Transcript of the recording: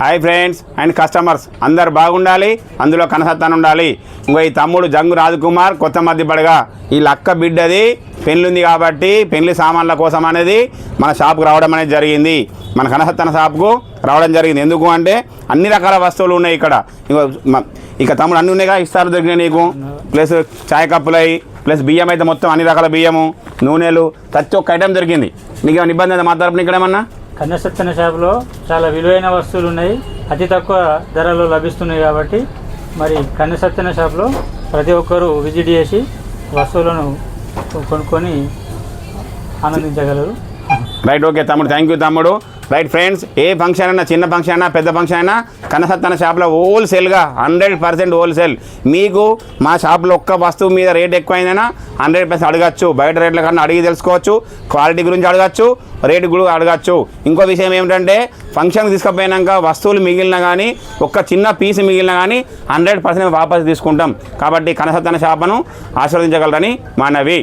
Hi friends and customers అందరు బాగుండాలి, అందులో కనసత్తాను ఉండాలి. ఇంకో ఈ తమ్ముడు జంగు రాజకుమార్ కొత్త మధ్యపడగా ఈ లక్క బిడ్డది పెళ్ళుంది కాబట్టి పెళ్లి సామాన్ల కోసం అనేది మన షాప్కి రావడం అనేది జరిగింది. మన కనసత్తన షాప్కు రావడం జరిగింది. ఎందుకు అంటే అన్ని రకాల వస్తువులు ఉన్నాయి ఇక్కడ. ఇక తమ్ముడు అన్నీ ఉన్నాయిగా, ఇస్తారు దొరికినాయి నీకు. ప్లస్ చాయ్ కప్పులై ప్లస్ బియ్యం అయితే మొత్తం అన్ని రకాల బియ్యము, నూనెలు, ప్రతి ఒక్క ఐటెం దొరికింది. నీకు ఏమైనా ఇబ్బంది అయితే మా తరపున ఇక్కడ ఏమన్నా? కన్నసత్తన షాప్లో చాలా విలువైన వస్తువులు ఉన్నాయి, అతి తక్కువ ధరలో లభిస్తున్నాయి. కాబట్టి మరి కన్నసత్తన షాప్లో ప్రతి ఒక్కరూ విజిట్ చేసి వస్తువులను కొనుక్కొని ఆనందించగలరు. రైట్, ఓకే తమ్ముడు, థ్యాంక్ యూ తమ్ముడు. రైట్ ఫ్రెండ్స్, ఏ ఫంక్షన్ అయినా, చిన్న ఫంక్షన్ అయినా పెద్ద ఫంక్షన్ అయినా కన్నసత్తన షాప్లో హోల్సేల్గా 100% హోల్సేల్. మీకు మా షాప్లో ఒక్క వస్తువు మీద రేట్ ఎక్కువైందైనా 100% అడగచ్చు. బయట రేట్ల కన్నా అడిగి తెలుసుకోవచ్చు, క్వాలిటీ గురించి అడగచ్చు, రేటు కూడా అడగచ్చు. ఇంకో విషయం ఏమిటంటే ఫంక్షన్కి తీసుకుపోయినాక వస్తువులు మిగిలిన కానీ ఒక్క చిన్న పీస్ మిగిలిన కానీ 100% వాపసు తీసుకుంటాం. కాబట్టి కన్నసత్తన షాప్ను ఆశీర్వదించగలరని మనవి.